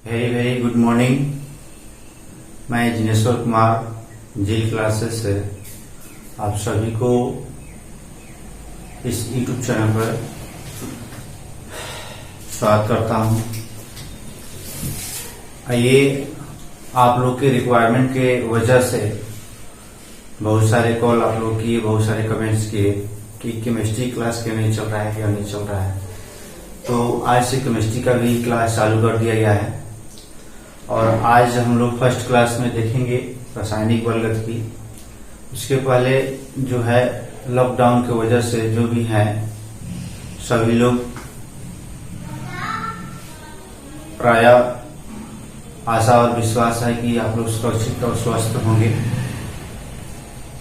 Very very good morning. मैं Jineshwar Kumar ji classes से आप सभी को इस यूट्यूब चैनल पर स्वागत करता हूं। ये आप लोग के रिक्वायरमेंट के वजह से बहुत सारे कॉल आप लोग किए, बहुत सारे कमेंट्स किए कि केमिस्ट्री क्लास क्यों नहीं चल रहा है, क्यों नहीं चल रहा है। तो आज से केमिस्ट्री का भी क्लास चालू कर दिया गया है और आज हम लोग फर्स्ट क्लास में देखेंगे रासायनिक बलगत की। उसके पहले जो है लॉकडाउन की वजह से जो भी हैं सभी लोग प्राय आशा और विश्वास है कि आप लोग सुरक्षित और स्वस्थ होंगे।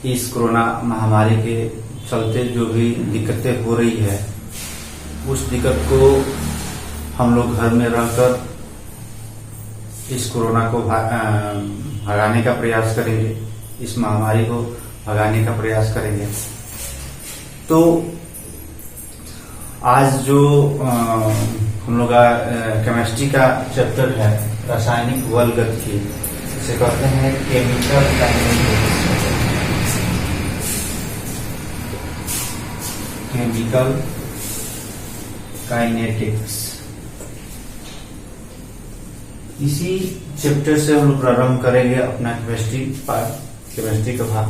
इस कोरोना महामारी के चलते जो भी दिक्कतें हो रही है उस दिक्कत को हम लोग घर में रहकर इस कोरोना को भगाने का प्रयास करेंगे, इस महामारी को भगाने का प्रयास करेंगे। तो आज जो हम लोग का केमिस्ट्री का चैप्टर है रासायनिक बलगत की, इसे कहते हैं केमिकल काइनेटिक्स। इसी चैप्टर से हम लोग प्रारंभ करेंगे अपना केमिस्ट्री का भाग।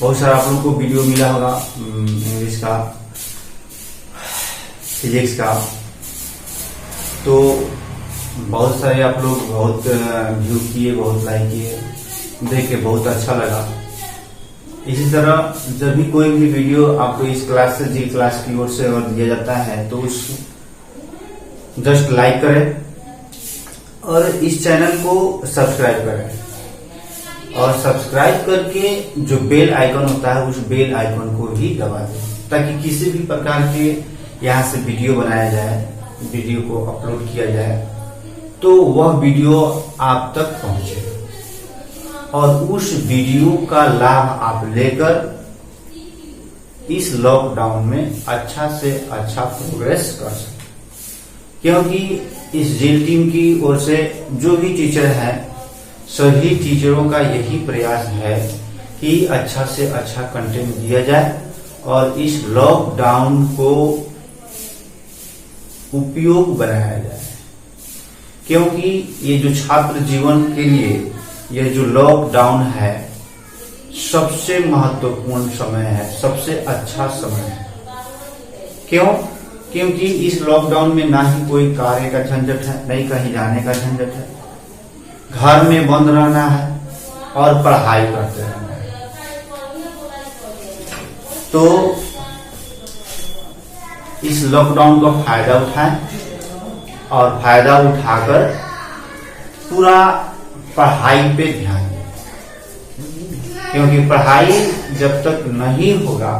बहुत सारा आप लोगों को वीडियो मिला होगा इंग्लिश का, फिजिक्स का, तो बहुत सारे आप लोग बहुत व्यू किए, बहुत लाइक किए, देख के बहुत अच्छा लगा। इसी तरह जब भी कोई भी वीडियो आपको इस क्लास से जी क्लास की ओर से अगर दिया जाता है तो उस जस्ट लाइक करें और इस चैनल को सब्सक्राइब करें और सब्सक्राइब करके जो बेल आइकन होता है उस बेल आइकन को भी दबा दें ताकि किसी भी प्रकार के यहाँ से वीडियो बनाया जाए, वीडियो को अपलोड किया जाए तो वह वीडियो आप तक पहुंचे और उस वीडियो का लाभ आप लेकर इस लॉकडाउन में अच्छा से अच्छा प्रोग्रेस कर सकें। क्योंकि इस जेल टीम की ओर से जो भी टीचर हैं सभी टीचरों का यही प्रयास है कि अच्छा से अच्छा कंटेंट दिया जाए और इस लॉकडाउन को उपयोग बनाया जाए। क्योंकि ये जो छात्र जीवन के लिए यह जो लॉकडाउन है सबसे महत्वपूर्ण समय है, सबसे अच्छा समय है। क्यों? क्योंकि इस लॉकडाउन में ना ही कोई कार्य का झंझट है, नहीं कहीं जाने का झंझट है, घर में बंद रहना है और पढ़ाई करते रहना है। तो इस लॉकडाउन का फायदा उठाएं और फायदा उठाकर पूरा पढ़ाई पे ध्यान दें। क्योंकि पढ़ाई जब तक नहीं होगा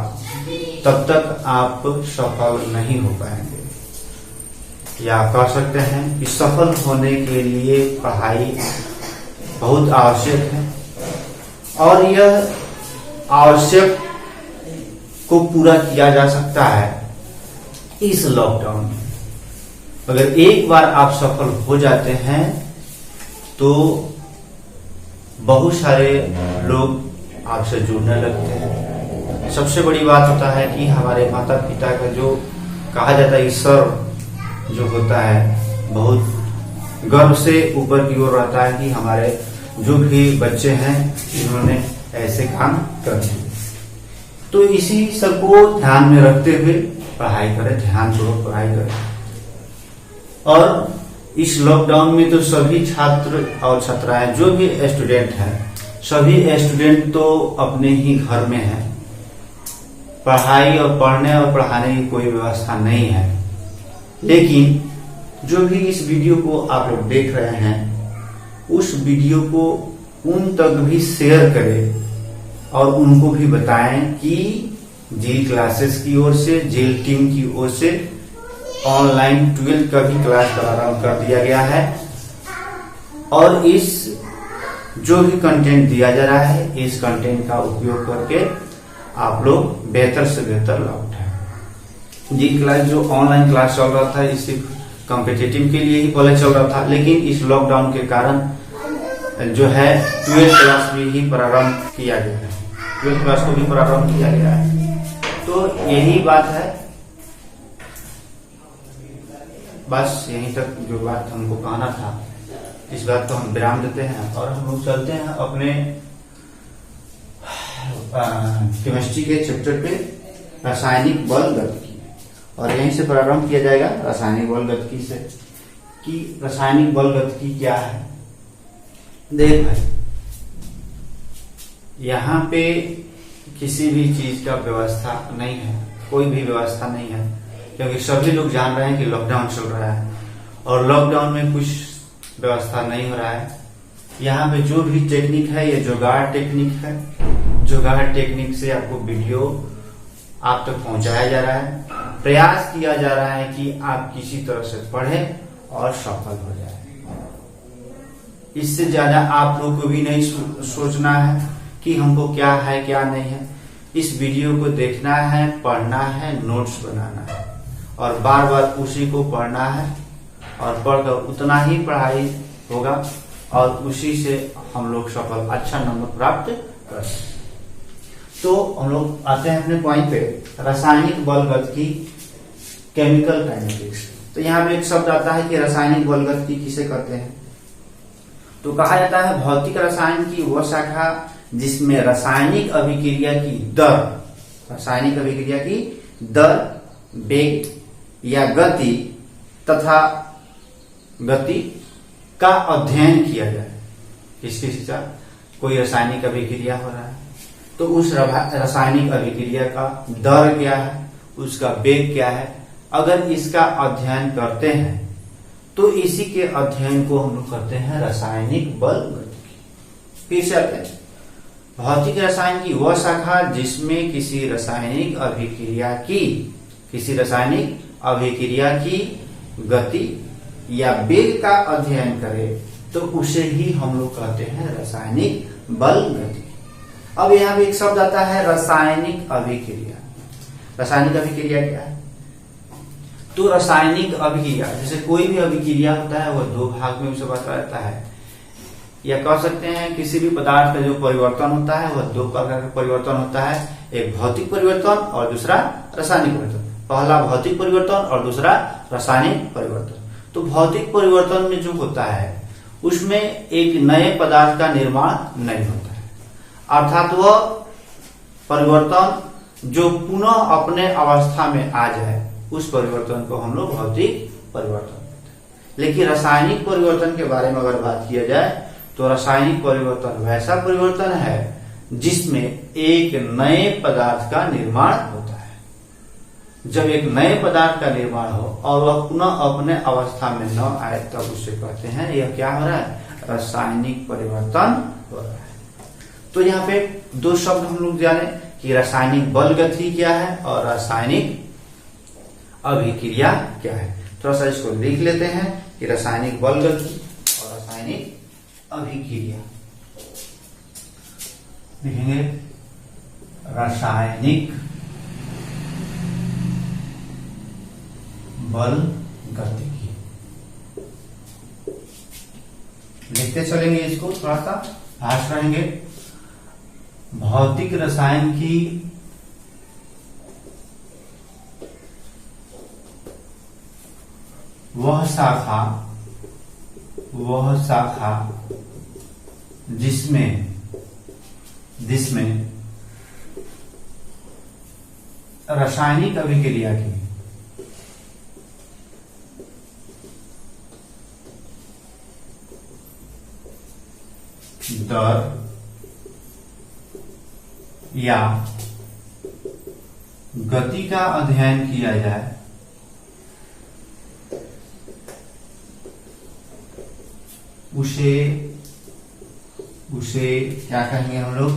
तब तक आप सफल नहीं हो पाएंगे। या कह सकते हैं कि सफल होने के लिए पढ़ाई बहुत आवश्यक है और यह आवश्यक को पूरा किया जा सकता है इस लॉकडाउन में। अगर एक बार आप सफल हो जाते हैं तो बहुत सारे लोग आपसे जुड़ने लगते हैं। सबसे बड़ी बात होता है कि हमारे माता पिता का जो कहा जाता है ईश्वर जो होता है बहुत गर्व से ऊपर की ओर रहता है कि हमारे जो भी बच्चे हैं इन्होंने ऐसे काम कर दिए। तो इसी सबको ध्यान में रखते हुए पढ़ाई करें, ध्यानपूर्वक पढ़ाई करें। और इस लॉकडाउन में तो सभी छात्र और छात्राएं जो भी स्टूडेंट हैं सभी स्टूडेंट तो अपने ही घर में हैं। पढ़ाई और पढ़ने और पढ़ाने की कोई व्यवस्था नहीं है। लेकिन जो भी इस वीडियो को आप लोग देख रहे हैं उस वीडियो को उन तक भी शेयर करें और उनको भी बताएं कि जी क्लासेस की ओर से, जेल टीम की ओर से ऑनलाइन 12th का भी क्लास प्रारंभ कर दिया गया है और इस जो भी कंटेंट दिया जा रहा है इस कंटेंट का उपयोग करके आप लोग बेहतर से बेहतर लाभ उठाएं। जी क्लास जो ऑनलाइन क्लास चल रहा था इसी कॉम्पिटिटिव के लिए ही कॉलेज चल रहा था, लेकिन इस लॉकडाउन के कारण जो है 12th क्लास भी ही प्रारंभ किया गया है, 12th क्लास को भी प्रारंभ किया गया है। तो यही बात है, बस यहीं तक जो बात हमको कहना था, इस बात को हम विराम देते हैं और हम लोग चलते हैं अपने केमिस्ट्री के चैप्टर पे, रासायनिक बल गतिकी, और यहीं से प्रारंभ किया जाएगा रासायनिक बल गतिकी से, कि रासायनिक बल गतिकी क्या है। देख भाई, यहाँ पे किसी भी चीज का व्यवस्था नहीं है, कोई भी व्यवस्था नहीं है, क्योंकि सभी लोग जान रहे हैं कि लॉकडाउन चल रहा है और लॉकडाउन में कुछ व्यवस्था नहीं हो रहा है। यहाँ पे जो भी टेक्निक है ये जुगाड़ टेक्निक है, जुगाड़ टेक्निक से आपको वीडियो आप तक पहुंचाया जा रहा है, प्रयास किया जा रहा है कि आप किसी तरह से पढ़ें और सफल हो जाए। इससे ज्यादा आप लोग को भी नहीं सोचना है कि हमको क्या है क्या नहीं है। इस वीडियो को देखना है, पढ़ना है, नोट्स बनाना है और बार बार उसी को पढ़ना है, और पढ़कर उतना ही पढ़ाई होगा और उसी से हम लोग सफल अच्छा नंबर प्राप्त कर सकते। तो हम लोग आते हैं अपने पॉइंट पे, रासायनिक बल गतिकी, केमिकल काइनेटिक्स। तो यहाँ पे एक शब्द आता है कि रासायनिक बल गतिकी किसे कहते हैं। तो कहा जाता है भौतिक रसायन की वह शाखा जिसमें रासायनिक अभिक्रिया की दर, रासायनिक अभिक्रिया की दर, वेग या गति तथा गति का अध्ययन किया जाए। किसकी शिक्षा, कोई रासायनिक अभिक्रिया हो रहा है तो उस रासायनिक अभिक्रिया का दर क्या है, उसका वेग क्या है, अगर इसका अध्ययन करते हैं तो इसी के अध्ययन को हम लोग करते हैं रासायनिक बल गतिकी। फिर से आते हैं, भौतिक रसायन की वह शाखा जिसमें किसी रासायनिक अभिक्रिया की गति या वेग का अध्ययन करे तो उसे ही हम लोग कहते हैं रासायनिक बल गतिकी। अब यहाँ पे एक शब्द आता है रासायनिक अभिक्रिया। रासायनिक अभिक्रिया क्या है? तो रासायनिक अभिक्रिया, जैसे कोई भी अभिक्रिया होता है वह दो भाग में उसे बांटा जाता है, या कह सकते हैं किसी भी पदार्थ का जो परिवर्तन होता है वह दो प्रकार का परिवर्तन होता है, एक भौतिक परिवर्तन और दूसरा रासायनिक परिवर्तन। पहला भौतिक परिवर्तन और दूसरा रासायनिक परिवर्तन। तो भौतिक परिवर्तन में जो होता है उसमें एक नए पदार्थ का निर्माण नहीं होता है, अर्थात वह परिवर्तन जो पुनः अपने अवस्था में आ जाए उस परिवर्तन को हम लोग भौतिक परिवर्तन कहते हैं। लेकिन रासायनिक परिवर्तन के बारे में अगर बात किया जाए तो रासायनिक परिवर्तन वैसा परिवर्तन है जिसमें एक नए पदार्थ का निर्माण होता है। जब एक नए पदार्थ का निर्माण हो और वह पुनः अपने अवस्था में न आए तब उसे कहते हैं यह क्या हो रहा है, रासायनिक परिवर्तन हो रहा है। तो यहाँ पे दो शब्द हम लोग जाने कि रासायनिक बल गति क्या है और रासायनिक अभिक्रिया क्या है। थोड़ा सा इसको लिख लेते हैं कि रासायनिक बल गति और रासायनिक अभिक्रिया। लिखेंगे रासायनिक बल गतिकी, लिखते चलेंगे इसको, थोड़ा सा भाष रहेंगे। भौतिक रसायन की वह शाखा जिसमें रासायनिक अभिक्रिया की दर या गति का अध्ययन किया जाए उसे क्या कहेंगे हम लोग,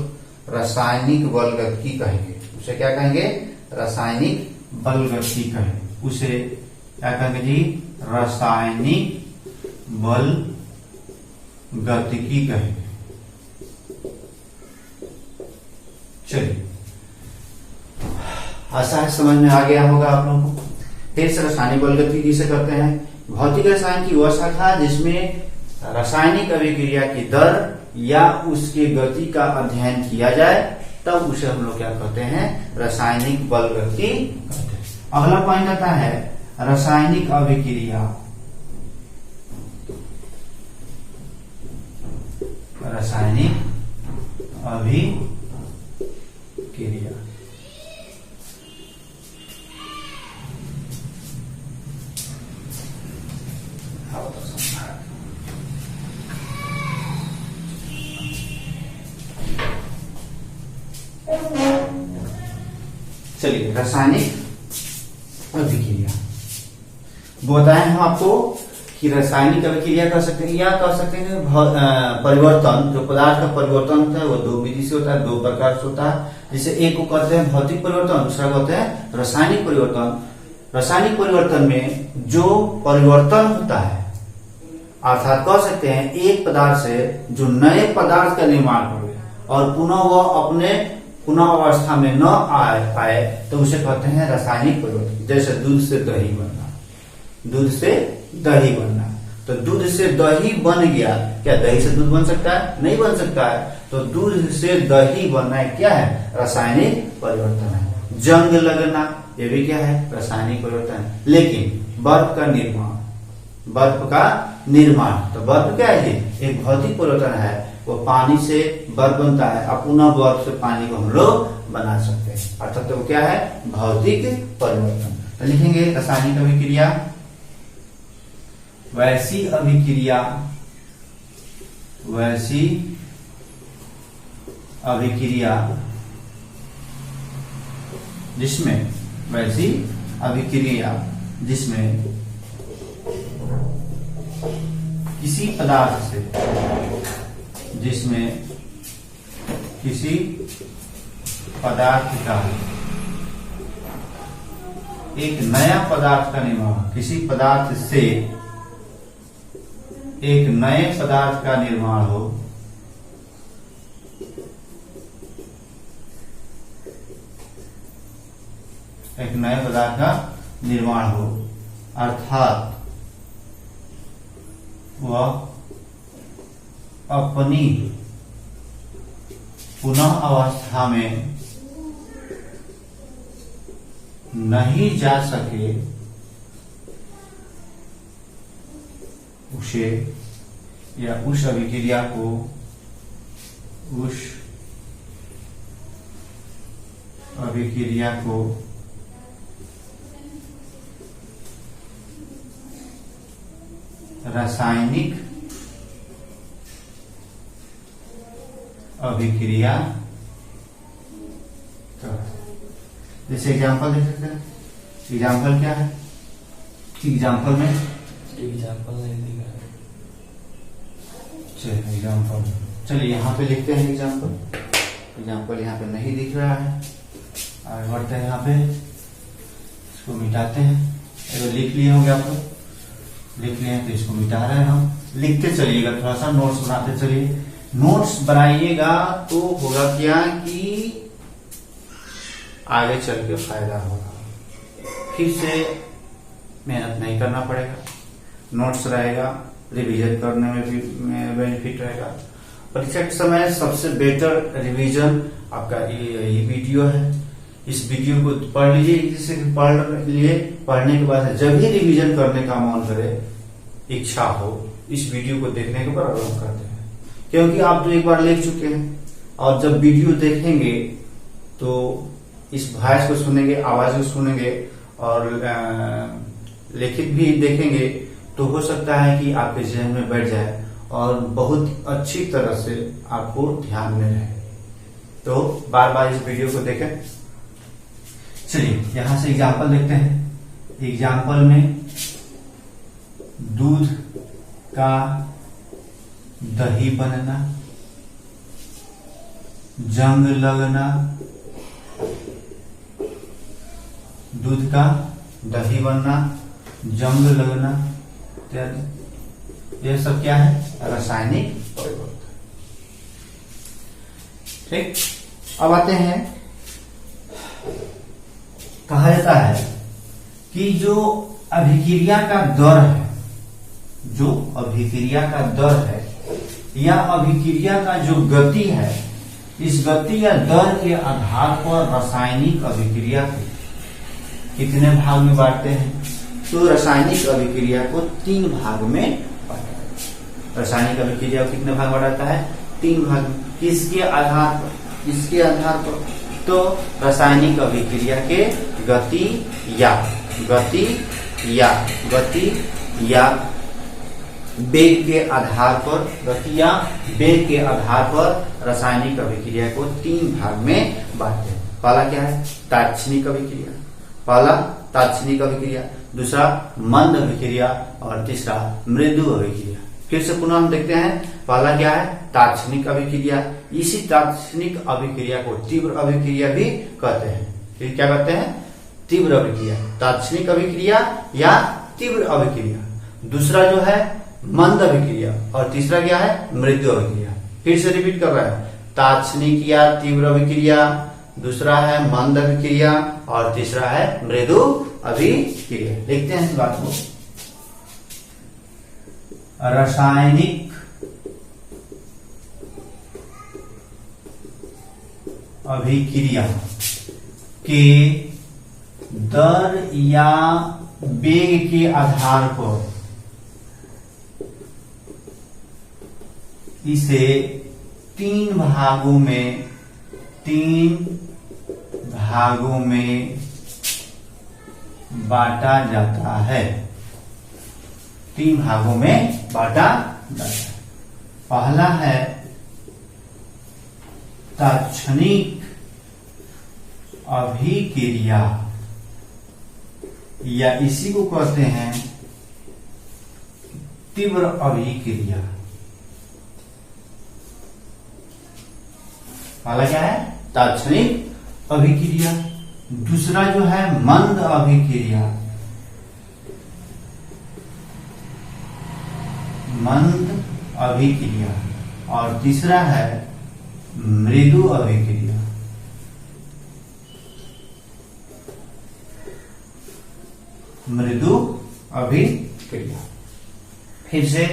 रासायनिक बल गतिकी कहेंगे। उसे क्या कहेंगे, रासायनिक बल गतिकी कहेंगे। उसे क्या कहेंगे जी, रासायनिक बल गतिकी कहेंगे। चलिए, आशा है समझ में आ गया होगा आप लोगों को। फिर से रासायनिक बल गति किसे कहते हैं? भौतिक रसायन की वह शाखा जिसमें रासायनिक अभिक्रिया की दर या उसकी गति का अध्ययन किया जाए, तब उसे हम लोग क्या कहते हैं? रासायनिक बल गति कहते हैं। अगला पॉइंट आता है रासायनिक अभिक्रिया। रासायनिक अभिक्रिया चलिए, रासायनिक अभिक्रिया बताएं हम आपको कि रासायनिक अभिक्रिया कर सकते हैं या कर सकते हैं परिवर्तन। जो पदार्थ का परिवर्तन होता है वो दो विधि से होता है, दो प्रकार से होता है। जैसे एक को कहते हैं भौतिक परिवर्तन, दूसरा कहते हैं रासायनिक परिवर्तन। रासायनिक परिवर्तन में जो परिवर्तन होता है, अर्थात कह सकते हैं एक पदार्थ से जो नए पदार्थ का निर्माण कर और पुनः वह अपने पुनः अवस्था में न आ पाए, तो उसे कहते हैं रासायनिक परिवर्तन। जैसे दूध से दही बनना, दूध से दही बनना, तो दूध से दही बन गया, क्या दही से दूध बन सकता है? नहीं बन सकता है। तो दूध से दही बनना क्या है? रासायनिक परिवर्तन है। जंग लगना, ये भी क्या है? रासायनिक परिवर्तन है। लेकिन बर्फ का निर्माण, बर्फ का निर्माण, तो बर्फ क्या है? एक भौतिक परिवर्तन है। वो पानी से बर्फ बनता है, अब पुनः बर्फ से पानी को हम लोग बना सकते हैं, अर्थात तो क्या है? भौतिक परिवर्तन। तो लिखेंगे रासायनिक अभिक्रिया, वैसी अभिक्रिया, वैसी अभिक्रिया जिसमें, वैसी अभिक्रिया जिसमें किसी पदार्थ से, जिसमें किसी पदार्थ का एक नया पदार्थ का निर्माण, किसी पदार्थ से एक नए पदार्थ का निर्माण हो, एक नए पदार्थ का निर्माण हो, अर्थात वह अपनी पुनः अवस्था में नहीं जा सके, उसे या उस अभिक्रिया को, उस अभिक्रिया को रासायनिक अभिक्रिया। जैसे एग्जाम्पल देख सकते हैं। एग्जाम्पल क्या है? एग्जाम्पल में एग्जाम्पल नहीं दिख रहा है। चलिए एग्जाम्पल, चलिए यहाँ पे लिखते हैं एग्जाम्पल। एग्जाम्पल यहाँ पे नहीं दिख रहा है, आगे बढ़ते हैं। यहाँ पे इसको मिटाते हैं। अगर लिख लिए होंगे आप लोग, लिख लिए हैं तो इसको मिटा रहे हैं हम। लिखते चलिएगा, थोड़ा सा नोट्स बनाते चलिए। नोट्स बनाइएगा तो होगा क्या कि आगे चल के फायदा होगा, फिर से मेहनत नहीं करना पड़ेगा। नोट्स रहेगा, रिवीजन करने में भी बेनिफिट रहेगा। परीक्षा के समय सबसे बेटर रिवीजन आपका ये वीडियो है। इस वीडियो को पढ़ लीजिए, जिससे पढ़ लिए, पढ़ने के बाद जब भी रिवीजन करने का मन करे, इच्छा हो, इस वीडियो को देखने के बाद हम करते हैं। क्योंकि आप तो एक बार लिख चुके हैं, और जब वीडियो देखेंगे तो इस वॉइस को सुनेंगे, आवाज को सुनेंगे और लिखित भी देखेंगे, तो हो सकता है कि आपके जहन में बैठ जाए और बहुत अच्छी तरह से आपको ध्यान में रहे। तो बार बार इस वीडियो को देखें। चलिए यहां से एग्जाम्पल देखते हैं। एग्जाम्पल में दूध का दही बनना, जंग लगना, दूध का दही बनना, जंग लगना इत्यादि, यह सब क्या है? रासायनिक परिवर्तन। ठीक, अब आते हैं, कहा जाता है कि जो अभिक्रिया का दर है, जो अभिक्रिया का दर है या अभिक्रिया का जो गति है, इस गति या दर के आधार पर रासायनिक अभिक्रिया को कितने भाग में बांटते हैं? तो रासायनिक अभिक्रिया को 3 भाग में बांटा है। रासायनिक अभिक्रिया को कितने भाग बांटा है? 3 भाग में। किसके आधार पर? इसके आधार पर तो रासायनिक अभिक्रिया के गति या वेग के आधार पर, गति या वेग के आधार पर रासायनिक अभिक्रिया को 3 भाग में बांटते हैं। पहला क्या है? तात्क्षणिक अभिक्रिया। पहला तात्क्षणिक अभिक्रिया, दूसरा मंद अभिक्रिया और तीसरा मृदु अभिक्रिया। फिर से पुनः हम देखते हैं, पहला क्या है? तात्क्षणिक अभिक्रिया। इसी तात्क्षणिक अभिक्रिया को तीव्र अभिक्रिया भी कहते हैं। फिर क्या कहते हैं? तीव्र अभिक्रिया, तात्क्षणिक अभिक्रिया या तीव्र अभिक्रिया। दूसरा जो है मंद अभिक्रिया और तीसरा क्या है? मृदु अभिक्रिया। फिर से रिपीट कर रहा है, तात्क्षणिक या तीव्र अभिक्रिया, दूसरा है मंद अभिक्रिया और तीसरा है मृदु अभिक्रिया। देखते हैं इस बात को। रासायनिक अभिक्रिया के दर या वेग के आधार पर इसे 3 भागों में बांटा जाता है। 3 भागों में बांटा जाता है। पहला है तात्क्षणिक अभिक्रिया या इसी को कहते हैं तीव्र अभिक्रिया। पहला क्या है? तात्क्षणिक अभिक्रिया। दूसरा जो है मंद अभिक्रिया, और तीसरा है मृदु अभिक्रिया। फिर से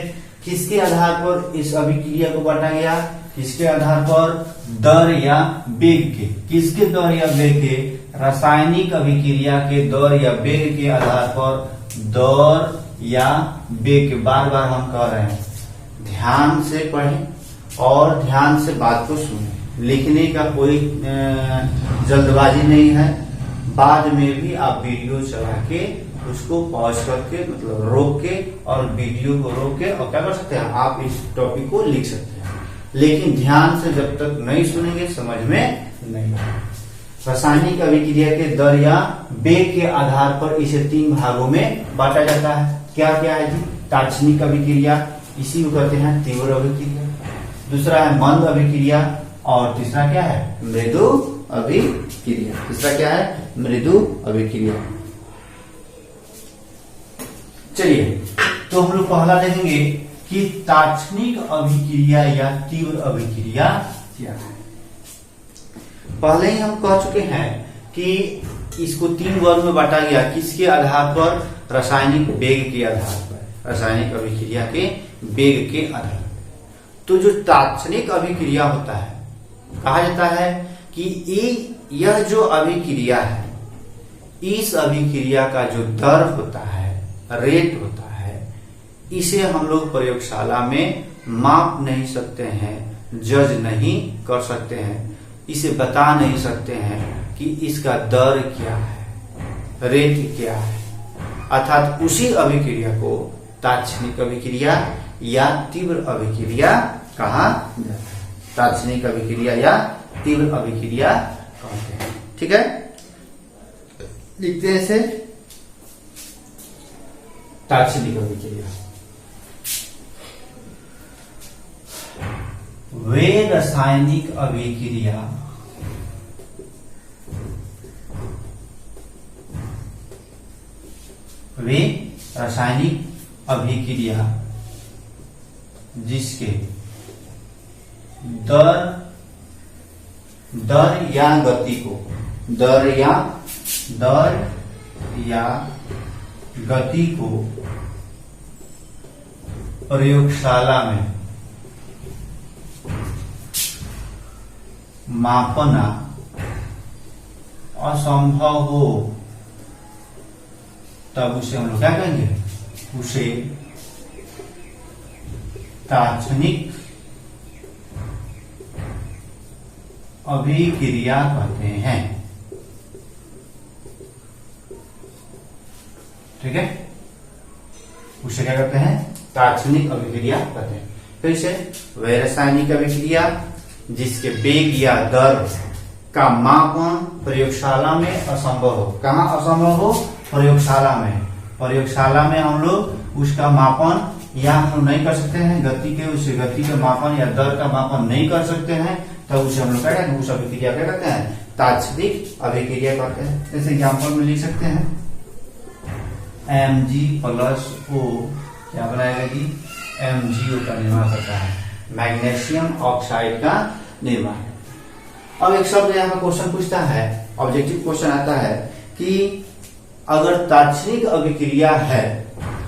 किसके आधार पर इस अभिक्रिया को बांटा गया? किसके आधार पर? दर या वेग के। किसके दर या वेग के? रासायनिक अभिक्रिया के दर या वेग के आधार पर दर या वेग के। बार बार हम कह रहे हैं, ध्यान से पढ़ें और ध्यान से बात को सुनें। लिखने का कोई जल्दबाजी नहीं है। बाद में भी आप वीडियो चला के उसको पॉज करके, मतलब रोक के, और वीडियो को रोक के और क्या कर सकते हैं, आप इस टॉपिक को लिख सकते हैं। लेकिन ध्यान से जब तक नहीं सुनेंगे समझ में नहीं आएगा। रासायनिक अभिक्रिया के दर या वेग के आधार पर इसे 3 भागों में बांटा जाता है। क्या क्या है जी? तात्क्षणिक अभिक्रिया, इसी को कहते हैं तीव्र अभिक्रिया। दूसरा है मंद अभिक्रिया और तीसरा क्या है? मृदु अभिक्रिया। तीसरा क्या है? मृदु अभिक्रिया। चलिए, तो हम लोग पहला देखेंगे कि तात्क्षणिक अभिक्रिया या तीव्र अभिक्रिया क्या है। पहले ही हम कह चुके हैं कि इसको 3 वर्ग में बांटा गया। किसके आधार पर? रासायनिक वेग के आधार पर, रासायनिक अभिक्रिया के वेग के आधार पर। तो जो तात्क्षणिक अभिक्रिया होता है, कहा जाता है कि यह जो अभिक्रिया है, इस अभिक्रिया का जो दर होता है, रेट होता है, इसे हम लोग प्रयोगशाला में माप नहीं सकते हैं, जज नहीं कर सकते हैं, इसे बता नहीं सकते हैं कि इसका दर क्या है, रेट क्या है। अर्थात उसी अभिक्रिया को तात्क्षणिक अभिक्रिया या तीव्र अभिक्रिया कहा जाता है। तात्क्षणिक अभिक्रिया या तीव्र अभिक्रिया कहते हैं। ठीक है, लिखते हैं इसे तात्क्षणिक अभिक्रिया। वे रासायनिक अभिक्रिया जिसके दर या गति को प्रयोगशाला में मापना असंभव हो, तब उसे हम लोग क्या कहेंगे? उसे तात्क्षणिक अभिक्रिया कहते हैं। ठीक है, उसे क्या कहते हैं? तात्क्षणिक अभिक्रिया कहते हैं। फिर से वैरासायनिक अभिक्रिया जिसके वेग या दर का मापन प्रयोगशाला में असंभव हो। कहाँ असंभव हो? प्रयोगशाला में। प्रयोगशाला में हम लोग उसका मापन या हम नहीं कर सकते हैं, गति के उस गति का मापन या दर का मापन नहीं कर सकते हैं, तब उसे हम लोग क्या कहते हैं? उस अभिक्रिया क्या कहते हैं? तात्क्षणिक अभिक्रिया कहते हैं। जैसे एग्जाम्पल में लिख सकते हैं Mg+O क्या बनाएगा जी? MgO का निर्माण करता है, मैग्नीशियम ऑक्साइड का निर्माण। अब एक शब्द यहाँ पर क्वेश्चन पूछता है, ऑब्जेक्टिव क्वेश्चन आता है कि अगर तात्क्षणिक अभिक्रिया है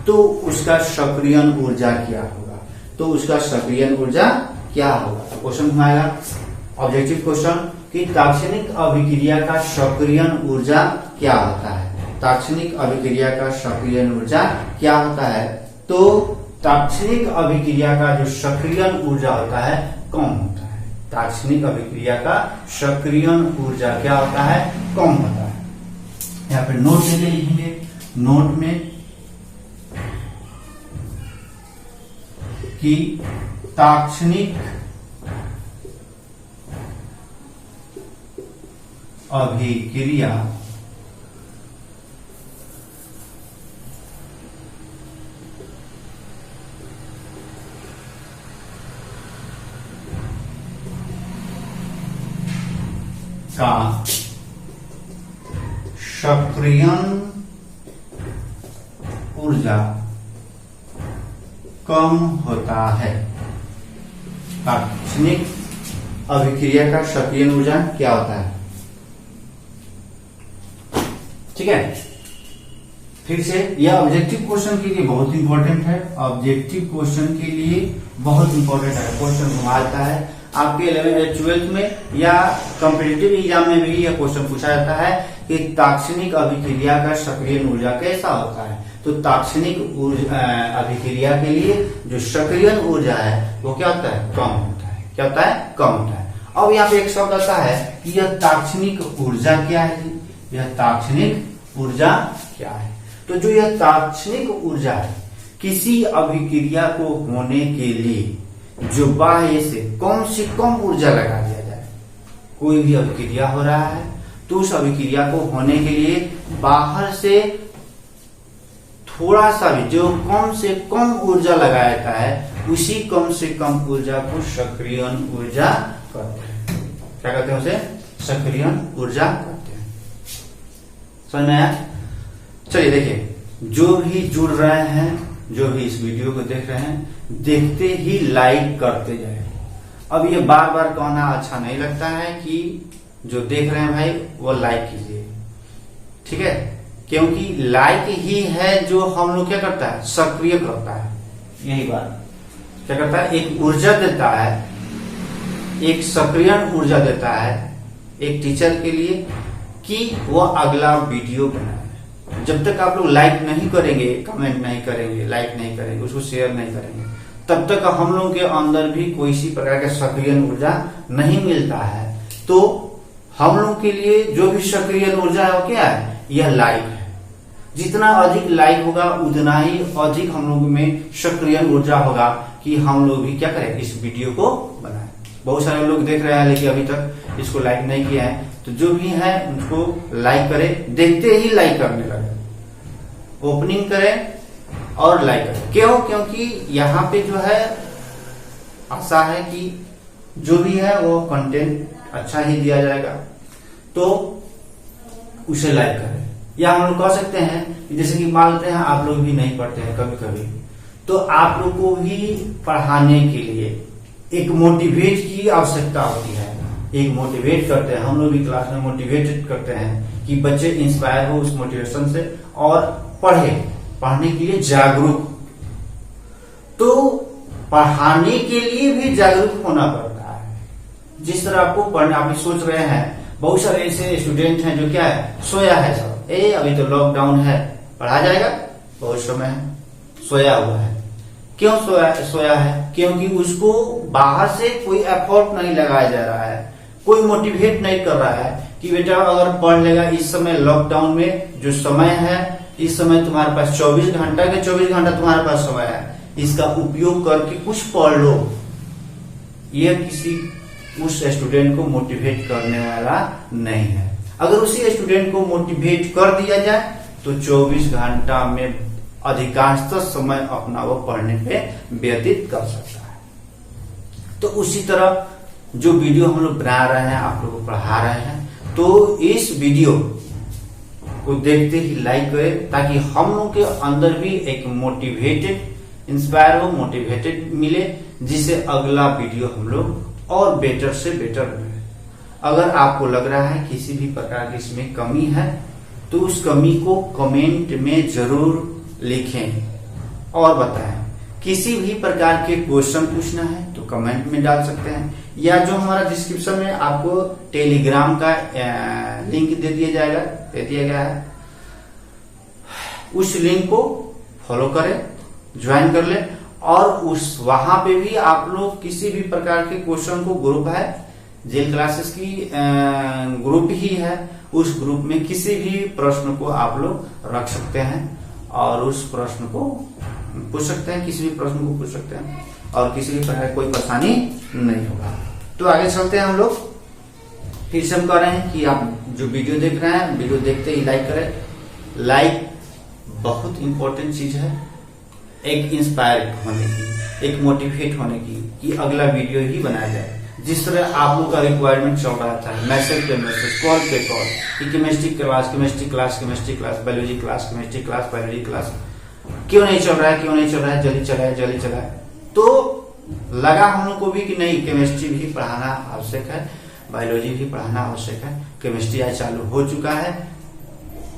तो उसका सक्रियण ऊर्जा क्या होगा? तो उसका सक्रियण ऊर्जा क्या होगा? तो क्वेश्चन घुमाएगा ऑब्जेक्टिव क्वेश्चन कि तात्क्षणिक अभिक्रिया का सक्रियण ऊर्जा क्या होता है? तात्क्षणिक अभिक्रिया का सक्रियण ऊर्जा क्या होता है? तो तात्क्षणिक अभिक्रिया का जो सक्रियण ऊर्जा होता है कम होता है। तात्क्षणिक अभिक्रिया का सक्रियण ऊर्जा क्या होता है? कम होता है। यहाँ पे नोट लेके लिखेंगे, नोट में कि तात्क्षणिक अभिक्रिया का सक्रियण ऊर्जा कम होता है। तात्क्षणिक अभिक्रिया का सक्रियण ऊर्जा क्या होता है? ठीक है, फिर से यह ऑब्जेक्टिव क्वेश्चन के लिए बहुत इंपॉर्टेंट है। ऑब्जेक्टिव क्वेश्चन के लिए बहुत इंपॉर्टेंट है। क्वेश्चन घुमाता है आपके 11th-12th में या कॉम्पिटिटिव एग्जाम में भी यह क्वेश्चन पूछा जाता है कि तात्क्षणिक अभिक्रिया का सक्रियण ऊर्जा कैसा होता है। तो तात्क्षणिक अभिक्रिया के लिए जो सक्रियण ऊर्जा है वो क्या होता है? कम होता है। क्या होता है? कम होता है। अब यहाँ पे एक शब्द आता है कि यह तात्क्षणिक ऊर्जा क्या है? यह तात्क्षणिक ऊर्जा क्या है? तो जो यह तात्क्षणिक ऊर्जा है, किसी अभिक्रिया को होने के लिए जो बाह्य से कम ऊर्जा लगा दिया जाए। कोई भी अभिक्रिया हो रहा है तो उस अभिक्रिया को होने के लिए बाहर से थोड़ा सा भी जो कम से कम ऊर्जा लगाया जाता है, उसी कम से कम ऊर्जा को सक्रियण ऊर्जा कहते हैं। क्या कहते हैं? उसे सक्रियण ऊर्जा कहते हैं। समझ में आया? चलिए देखिए, जो भी जुड़ रहे हैं, जो भी इस वीडियो को देख रहे हैं, देखते ही लाइक करते जाए। अब ये बार बार कहना अच्छा नहीं लगता है कि जो देख रहे हैं भाई वो लाइक कीजिए। ठीक है, क्योंकि लाइक ही है जो हम लोग क्या करता है? सक्रिय करता है। यही बात क्या करता है? एक ऊर्जा देता है, एक सक्रियण ऊर्जा देता है एक टीचर के लिए कि वो अगला वीडियो बनाए। जब तक आप लोग लाइक नहीं करेंगे, कमेंट नहीं करेंगे, लाइक नहीं करेंगे, उसको शेयर नहीं करेंगे, तब तक हम लोग के अंदर भी कोई सी प्रकार का सक्रियण ऊर्जा नहीं मिलता है। तो हम लोग के लिए जो भी सक्रियण ऊर्जा है वो क्या है? यह लाइक है। जितना अधिक लाइक होगा उतना ही अधिक हम लोग में सक्रियण ऊर्जा होगा कि हम लोग भी क्या करें? इस वीडियो को बनाएं। बहुत सारे लोग देख रहे हैं लेकिन अभी तक इसको लाइक नहीं किया है, तो जो भी है उनको लाइक करें, देखते ही लाइक करने लगे, ओपनिंग करें और लाइक करें। क्यों? क्योंकि यहाँ पे जो है आशा है कि जो भी है वो कंटेंट अच्छा ही दिया जाएगा, तो उसे लाइक करें। या हम लोग कह सकते हैं जैसे कि मानते हैं आप लोग भी नहीं पढ़ते हैं कभी कभी, तो आप लोग को भी पढ़ाने के लिए एक मोटिवेट की आवश्यकता होती है। एक मोटिवेट करते हैं, हम लोग भी क्लास में मोटिवेट करते हैं कि बच्चे इंस्पायर हो उस मोटिवेशन से और पढ़े। पढ़ने के लिए जागरूक। तो पढ़ाने के लिए भी जागरूक होना पड़ता है। जिस तरह आपको पढ़ना, आप सोच रहे हैं बहुत सारे ऐसे स्टूडेंट हैं जो क्या है, सोया है सब, अभी तो लॉकडाउन है, पढ़ा जाएगा, बहुत समय है, सोया हुआ है। क्यों सोया है? क्योंकि उसको बाहर से कोई एफर्ट नहीं लगाया जा रहा है, कोई मोटिवेट नहीं कर रहा है कि बेटा अगर पढ़ लेगा, इस समय लॉकडाउन में जो समय है, इस समय तुम्हारे पास 24 घंटा के 24 घंटा तुम्हारे पास समय है, इसका उपयोग करके कुछ पढ़ लो। यह किसी उस स्टूडेंट को मोटिवेट करने वाला नहीं है। अगर उसी स्टूडेंट को मोटिवेट कर दिया जाए तो 24 घंटा में अधिकांशतः समय अपना वो पढ़ने पे व्यतीत कर सकता है। तो उसी तरह जो वीडियो हम लोग बना रहे हैं, आप लोग को पढ़ा रहे हैं, तो इस वीडियो को देखते ही लाइक करें, ताकि हम लोग के अंदर भी एक मोटिवेटेड, इंस्पायर हो, मोटिवेटेड मिले, जिससे अगला वीडियो हम लोग और बेटर से बेटर मिले। अगर आपको लग रहा है किसी भी प्रकार की इसमें कमी है, तो उस कमी को कमेंट में जरूर लिखें और बताएं। किसी भी प्रकार के क्वेश्चन पूछना है तो कमेंट में डाल सकते हैं, या जो हमारा डिस्क्रिप्शन में आपको टेलीग्राम का लिंक दे दिया गया है, उस लिंक को फॉलो करें, ज्वाइन कर लें, और उस वहां पे भी आप लोग किसी भी प्रकार के क्वेश्चन को, ग्रुप है, जेल क्लासेस की ग्रुप ही है, उस ग्रुप में किसी भी प्रश्न को आप लोग रख सकते हैं और उस प्रश्न को पूछ सकते हैं, किसी भी प्रश्न को पूछ सकते हैं, और किसी भी प्रकार कोई परेशानी नहीं होगा। तो आगे चलते हैं हम लोग। फिर से हम कह रहे हैं कि आप जो वीडियो देख रहे हैं, वीडियो देखते ही लाइक करें। लाइक बहुत इंपॉर्टेंट चीज है, एक इंस्पायर होने की, एक मोटिवेट होने की, कि अगला वीडियो ही बनाया जाए। जिस तरह आप लोगों का रिक्वायरमेंट चल रहा था, मैसेज पे मैसेज, कॉल पे कॉल, कि chemistry class, biology class, chemistry class, biology class क्यों नहीं चल रहा है, जल्दी चलाए। तो लगा हम लोग को भी कि नहीं, केमिस्ट्री भी पढ़ाना आवश्यक है, बायोलॉजी भी पढ़ाना आवश्यक है। केमिस्ट्री आज चालू हो चुका है,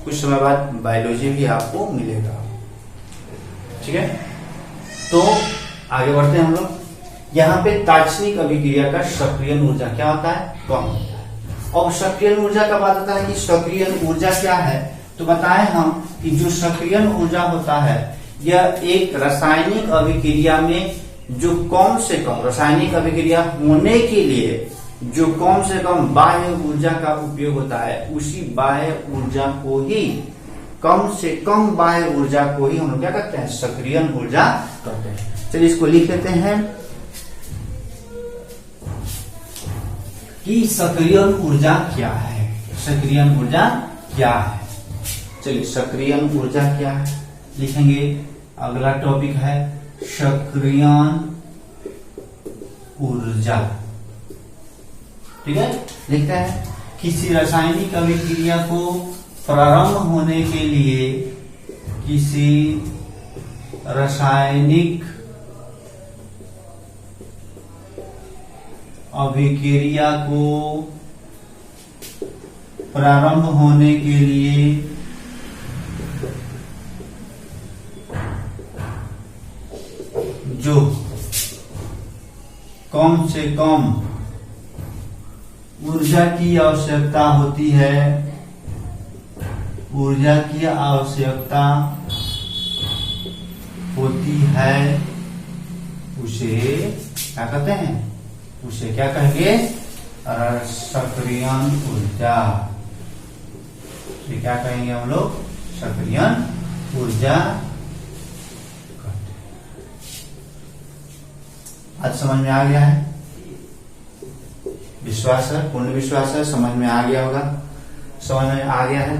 कुछ समय बाद बायोलॉजी भी आपको मिलेगा। ठीक है, तो आगे बढ़ते हैं हम लोग। यहाँ पे तात्क्षणिक अभिक्रिया का सक्रियण ऊर्जा क्या होता है, कम होता है। अब सक्रियण ऊर्जा का बात आता है कि सक्रियण ऊर्जा क्या है, तो बताएं हम कि जो सक्रियण ऊर्जा होता है, यह एक रासायनिक अभिक्रिया में जो कम से कम, रासायनिक अभिक्रिया होने के लिए जो कम से कम बाह्य ऊर्जा का उपयोग होता है, उसी बाह्य ऊर्जा को ही, कम से कम बाह्य ऊर्जा को ही हम लोग क्या करते हैं, सक्रियण ऊर्जा कहते हैं। चलिए इसको लिख लेते हैं कि सक्रियण ऊर्जा क्या है। सक्रियण ऊर्जा क्या है, चलिए सक्रियण ऊर्जा क्या है लिखेंगे। अगला टॉपिक है सक्रियण ऊर्जा। ठीक है, लिखते हैं किसी रासायनिक अभिक्रिया को प्रारंभ होने के लिए, किसी रासायनिक अभिक्रिया को प्रारंभ होने के लिए जो कम से कम ऊर्जा की आवश्यकता होती है, ऊर्जा की आवश्यकता होती है, उसे क्या कहते हैं, उसे क्या कहेंगे, सक्रियण ऊर्जा। क्या कहेंगे हम लोग, सक्रियण ऊर्जा। आज समझ में आ गया है, विश्वास है, पूर्ण विश्वास है, समझ में आ गया होगा। समझ में आ गया है,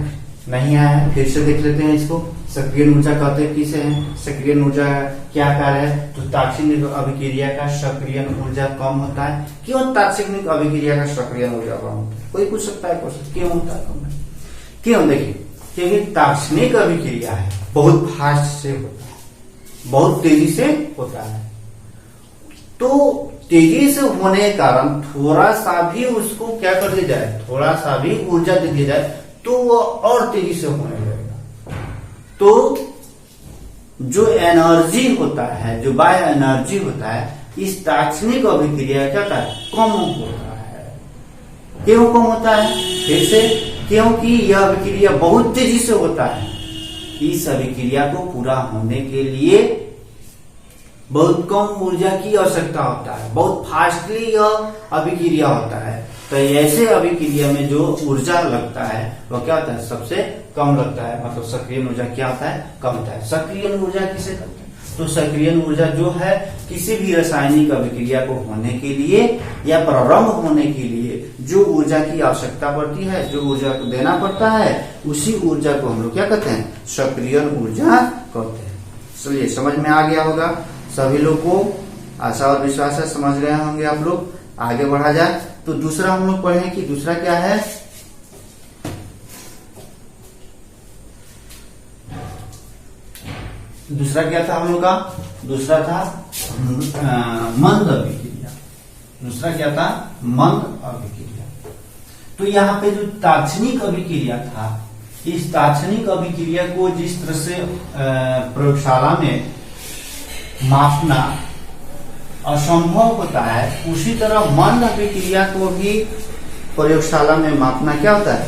नहीं आया है फिर से देख लेते हैं इसको। सक्रियण ऊर्जा कहते हैं किसे हैं, सक्रियण ऊर्जा क्या कार्य है, तो तात्क्षणिक अभिक्रिया का सक्रियण ऊर्जा कम होता है। क्यों तात्क्षणिक अभिक्रिया का सक्रियण ऊर्जा कम होता है, कोई पूछ सकता है क्वेश्चन, क्यों होता है कम? क्यों, देखिए, क्योंकि तात्क्षणिक अभिक्रिया है, बहुत फास्ट से होता है, बहुत तेजी से होता है। तो तेजी से होने के कारण थोड़ा सा भी उसको क्या कर दिया जाए, थोड़ा सा भी ऊर्जा दे दी जाए, तो वो और तेजी से होने लगेगा। तो जो एनर्जी होता है, जो बायो एनर्जी होता है, इस ताक्षणिक अभिक्रिया क्या होता है, कम होता है। क्यों कम होता है? फिर से, क्योंकि यह अभिक्रिया बहुत तेजी से होता है। इस अभिक्रिया को पूरा होने के लिए बहुत कम ऊर्जा की आवश्यकता होता है, बहुत फास्टली यह अभिक्रिया होता है। तो ऐसे अभिक्रिया में जो ऊर्जा लगता है वह क्या होता है, सबसे कम लगता है। मतलब सक्रिय ऊर्जा क्या होता है, कम होता है। सक्रिय ऊर्जा किसे कहते हैं? तो सक्रिय ऊर्जा जो है किसी भी रासायनिक अभिक्रिया को होने के लिए या प्रारंभ होने के लिए जो ऊर्जा की आवश्यकता पड़ती है, जो ऊर्जा को देना पड़ता है, उसी ऊर्जा को हम लोग क्या कहते हैं, सक्रिय ऊर्जा कहते हैं। चलिए, समझ में आ गया होगा सभी लोग को, आशा और विश्वास है समझ गए होंगे आप लोग। आगे बढ़ा जाए तो दूसरा हम लोग पढ़े कि दूसरा क्या है, दूसरा क्या था हम लोग का, दूसरा था मंद अभिक्रिया। दूसरा क्या था, मंद अभिक्रिया। तो यहाँ पे जो ताक्षणिक अभिक्रिया था, इस ताक्षणिक अभिक्रिया को जिस तरह से प्रयोगशाला में मापना असंभव होता है, उसी तरह मंद अभिक्रिया को भी प्रयोगशाला में मापना क्या होता है,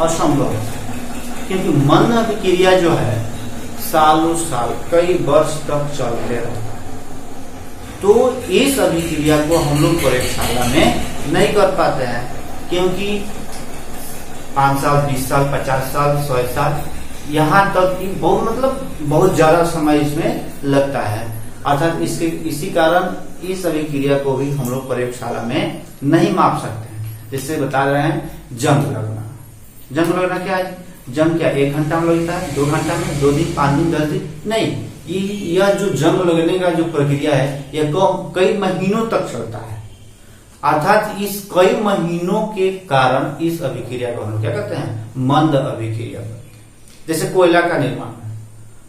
असंभव होता है। क्योंकि मंद अभिक्रिया जो है सालों साल, कई वर्ष तक चलते रहता है। तो इस अभिक्रिया को हम लोग प्रयोगशाला में नहीं कर पाते हैं, क्योंकि 5 साल, 20 साल, 50 साल, 100 साल, यहाँ तक कि बहुत ज्यादा समय इसमें लगता है। अर्थात इसी कारण इस अभिक्रिया को भी हम लोग प्रयोगशाला में नहीं माप सकते हैं। जिससे बता रहे हैं जंग लगना। जंग लगना क्या है? जंग क्या 1 घंटा में लगता है, 2 घंटा में, 2 दिन, 5 दिन, 10 दिन? नहीं, यह जो जंग लगने का जो प्रक्रिया है, यह कई महीनों तक चलता है। अर्थात इस कई महीनों के कारण इस अभिक्रिया को हम लोग क्या कहते हैं, मंद अभिक्रिया। जैसे कोयला का निर्माण,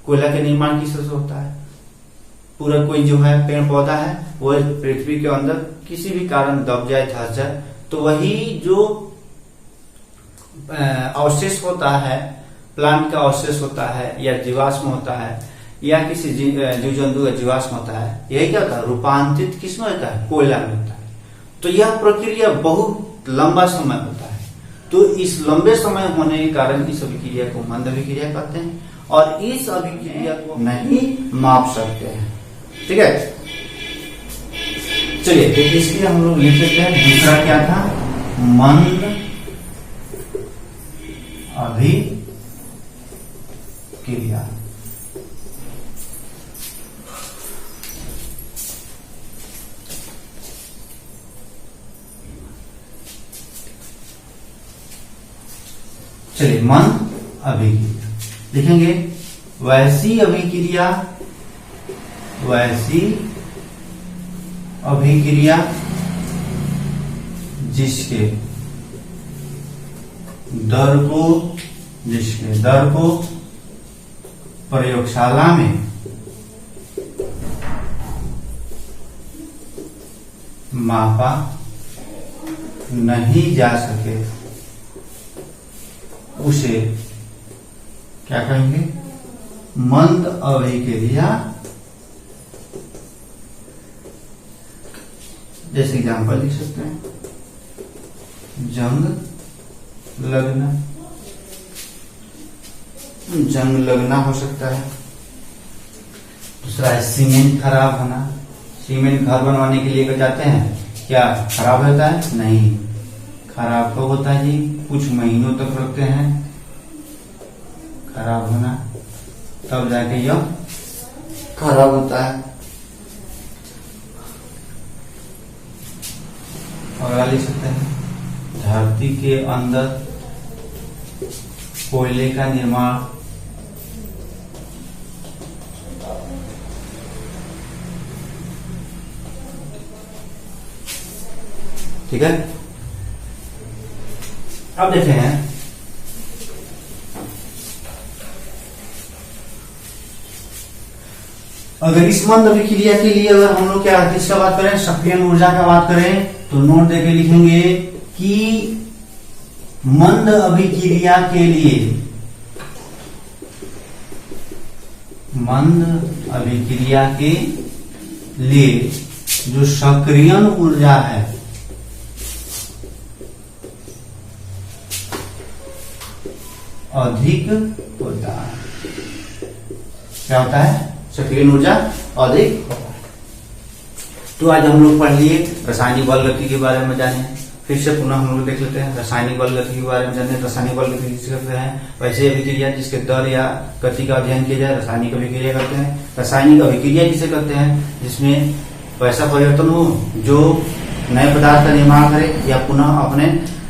कोयला के निर्माण किस तरह से होता है, पूरा कोई जो है पेड़ पौधा है वो पृथ्वी के अंदर किसी भी कारण दब जाए, धस जाए, तो वही जो अवशेष होता है, प्लांट का अवशेष होता है या जीवाश्म होता है या किसी जीव जंतु का जीवाश्म होता है, यही क्या होता है, रूपांतरित किसमें होता है, कोयला में होता है। तो यह प्रक्रिया बहुत लंबा समय होता है। तो इस लंबे समय होने के कारण इस अभिक्रिया को मंद अभिक्रिया कहते हैं, और इस अभिक्रिया को नहीं माप सकते हैं। ठीक है, चलिए देखिए, इसलिए हम लोग लिख लेते हैं दूसरा क्या था, मंद अभिक्रिया। चलिए, मंद अभिक्रिया लिखेंगे। वैसी अभिक्रिया, वैसी अभिक्रिया जिसके दर को प्रयोगशाला में मापा नहीं जा सके, उसे क्या कहेंगे, मंद अभिक्रिया। जैसे एग्जाम्पल लिख सकते हैं, जंग लगना, जंग लगना हो सकता है। दूसरा है सीमेंट खराब होना। सीमेंट घर बनवाने के लिए जाते हैं, क्या खराब होता है? नहीं, खराब कब होता है जी, कुछ महीनों तक रखते हैं खराब होना, तब जाके यह खराब होता है। और लिख सकते हैं, धरती के अंदर कोयले का निर्माण, ठीक है। अब देखते हैं अगर इस मंद अभिक्रिया के लिए अगर हम लोग क्या किसका बात करें, सक्रिय ऊर्जा का बात करें, तो नोट देके लिखेंगे कि मंद अभिक्रिया के लिए मंद अभिक्रिया के लिए जो सक्रियण ऊर्जा है अधिक होता है। क्या होता है? सक्रियण ऊर्जा अधिक होता है। तो आज हम लोग पढ़ लिए रासायनिक बल गति के बारे में जाने, फिर से पुनः हम लोग देख लेते हैं रासायनिक बल गति के बारे में जाने। रासायनिक बल गति किसे कहते हैं? वैसे अभिक्रिया जिसके दर या गति का अध्ययन किया जाए रासायनिक अभिक्रिया करते हैं। रासायनिक अभिक्रिया किसे कहते हैं? जिसमें वैसा परिवर्तन हो जो नए पदार्थ का निर्माण करे या पुनः अपने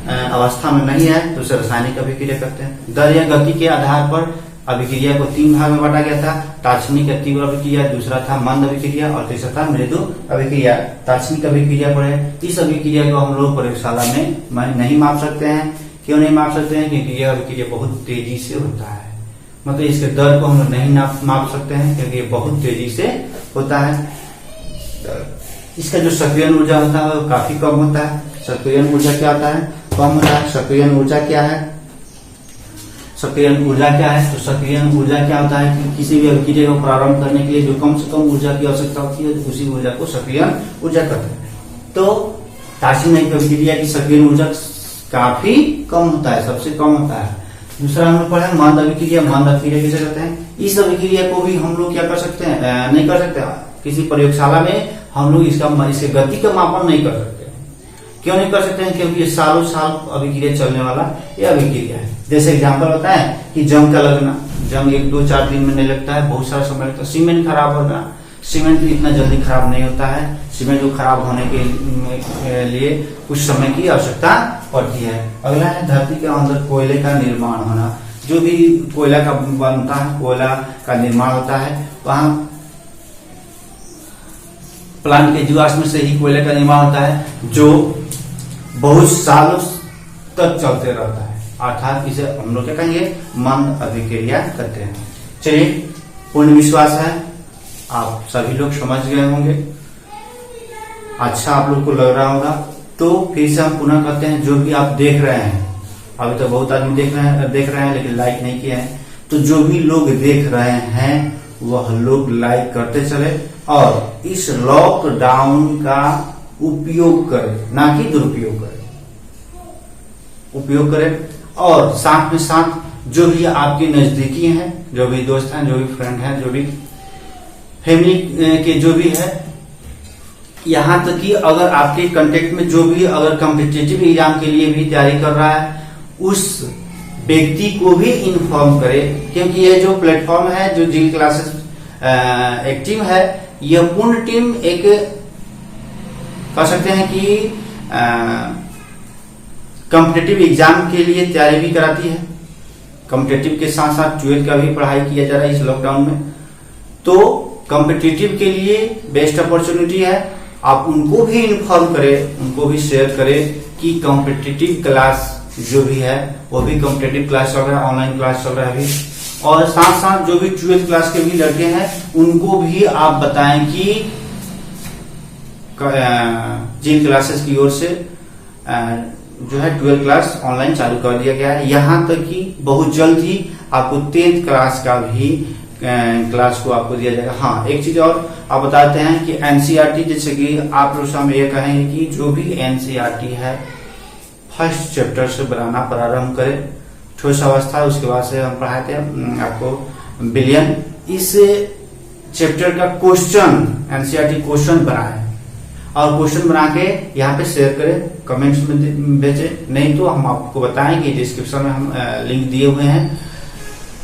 अवस्था में नहीं है तो उसे रासायनिक अभिक्रिया करते हैं। दर या गति के आधार पर अभिक्रिया को 3 भाग में बांटा गया था, तात्क्षणिक या तीव्र अभिक्रिया, दूसरा था मंद अभिक्रिया और तीसरा था मृदु अभिक्रिया। तात्क्षणिक अभिक्रिया पर है, इस अभिक्रिया को हम लोग प्रयोगशाला में नहीं माप सकते हैं। क्यों नहीं माप सकते हैं? क्योंकि यह अभिक्रिया बहुत तेजी से होता है, मतलब इसके दर को हम लोग नहीं माप सकते हैं क्योंकि ये बहुत तेजी से होता है। इसका जो सक्रियण ऊर्जा होता है वो काफी कम होता है। सक्रियण ऊर्जा क्या होता है? कम होता है। सक्रियण ऊर्जा क्या है? सक्रियण ऊर्जा क्या है? तो सक्रियण ऊर्जा क्या होता है कि किसी भी अभिक्रिया को प्रारंभ करने के लिए जो कम से कम ऊर्जा की आवश्यकता होती है उसी ऊर्जा को सक्रियण ऊर्जा कहते हैं। तो तात्क्षणिक अभिक्रिया की सक्रियण ऊर्जा काफी कम होता है, सबसे कम होता है। दूसरा हम लोग पढ़े मंद अभिक्रिया। मंद अभिक्रिया किसे कहते हैं? इस अभिक्रिया को भी हम लोग क्या कर सकते हैं? नहीं कर सकते। किसी प्रयोगशाला में हम लोग इसके गति का मापन नहीं कर सकते। क्यों नहीं कर सकते हैं? क्योंकि ये सालों साल अभिक्रिया चलने वाला ये अभिक्रिया है। जैसे एग्जांपल बताएं कि जंग का लगना, जंग 1, 2, 4 दिन में नहीं लगता है, बहुत सारा समय लगता है। सीमेंट खराब होना, सीमेंट इतना जल्दी खराब नहीं होता है। सीमेंट को खराब होने के लिए कुछ समय की आवश्यकता पड़ती है। अगला है धरती के अंदर कोयले का निर्माण होना। जो भी कोयला का बनता है, कोयला का निर्माण होता है, वहां प्लांट के जीवाश्म से ही कोयले का निर्माण होता है जो बहुत सालों तक चलते रहता है। अर्थात इसे हम लोग क्या कहेंगे? मंद अभिक्रिया कहते हैं। चलिए, पूर्ण विश्वास है आप सभी लोग समझ गए होंगे, अच्छा आप लोग को लग रहा होगा। तो फिर से हम पुनः कहते हैं, जो भी आप देख रहे हैं, अभी तो बहुत आदमी देख रहे हैं लेकिन लाइक नहीं किए हैं, तो जो भी लोग देख रहे हैं वह लोग लाइक करते चले और इस लॉकडाउन का उपयोग करें, ना कि दुरुपयोग करें, उपयोग करें। और साथ में साथ जो भी आपके नजदीकी हैं, जो भी दोस्त हैं, जो भी फ्रेंड हैं, जो भी फैमिली के जो भी है, यहां तक कि अगर आपके कांटेक्ट में जो भी अगर कॉम्पिटिटिव एग्जाम के लिए भी तैयारी कर रहा है उस व्यक्ति को भी इन्फॉर्म करें। क्योंकि ये जो प्लेटफॉर्म है, जो जी क्लासेस एक टीम है, यह पूर्ण टीम एक कह सकते हैं कि कॉम्पिटिटिव एग्जाम के लिए तैयारी भी कराती है। कॉम्पिटिटिव के साथ साथ 12th का भी पढ़ाई किया जा रहा है इस लॉकडाउन में। तो कॉम्पिटिटिव के लिए बेस्ट अपॉर्चुनिटी है। आप उनको भी इन्फॉर्म करें, उनको भी शेयर करें कि कॉम्पिटिटिव क्लास जो भी है वो भी कॉम्पिटिटिव क्लास चल रहा है, ऑनलाइन क्लास चल रहा है अभी। और साथ साथ जो भी 12th क्लास के भी लड़के हैं उनको भी आप बताएं कि जिन क्लासेस की ओर से जो है 12th क्लास ऑनलाइन चालू कर दिया गया है। यहाँ तक कि बहुत जल्द ही आपको 10th क्लास का भी क्लास को आपको दिया जाएगा। हाँ, एक चीज और आप बताते हैं कि एनसीईआरटी, जैसे कि आप लोग सामने ये कहेंगे कि जो भी एनसीईआरटी है फर्स्ट चैप्टर से बनाना प्रारंभ करें, ठोस अवस्था, उसके बाद से हम पढ़ाते हैं आपको बिलियन। इस चैप्टर का क्वेश्चन एनसीईआरटी क्वेश्चन बनाए और क्वेश्चन बना के यहाँ पे शेयर करें, कमेंट्स में भेजें। नहीं तो हम आपको बताएं कि डिस्क्रिप्शन में हम लिंक दिए हुए हैं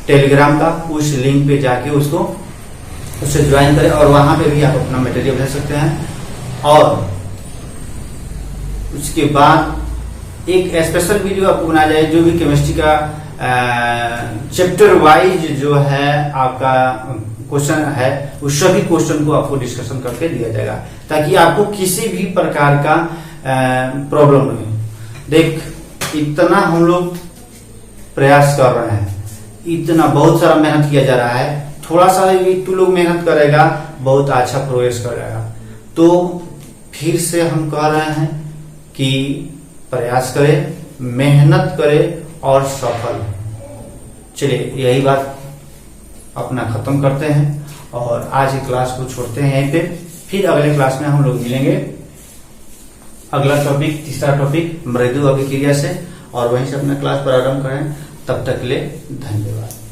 टेलीग्राम का, उस लिंक पे जाके उससे ज्वाइन करें और वहां पे भी आप अपना मटेरियल भेज सकते हैं। और उसके बाद एक स्पेशल वीडियो आपको बनाया जाए जो भी केमिस्ट्री का चैप्टर वाइज जो है आपका क्वेश्चन है, उस सभी क्वेश्चन को आपको डिस्कशन करके दिया जाएगा ताकि आपको किसी भी प्रकार का प्रॉब्लम नहीं। देख, इतना हम लोग प्रयास कर रहे हैं, इतना बहुत सारा मेहनत किया जा रहा है, थोड़ा सा भी तू लोग मेहनत करेगा बहुत अच्छा प्रोग्रेस करेगा। तो फिर से हम कह रहे हैं कि प्रयास करें, मेहनत करें और सफल। चलिए, यही बात अपना खत्म करते हैं और आज की क्लास को छोड़ते हैं यहीं पे। फिर अगले क्लास में हम लोग मिलेंगे। अगला टॉपिक, तीसरा टॉपिक मृदु अभिक्रिया से, और वहीं से अपना क्लास प्रारंभ करें। तब तक के लिए धन्यवाद।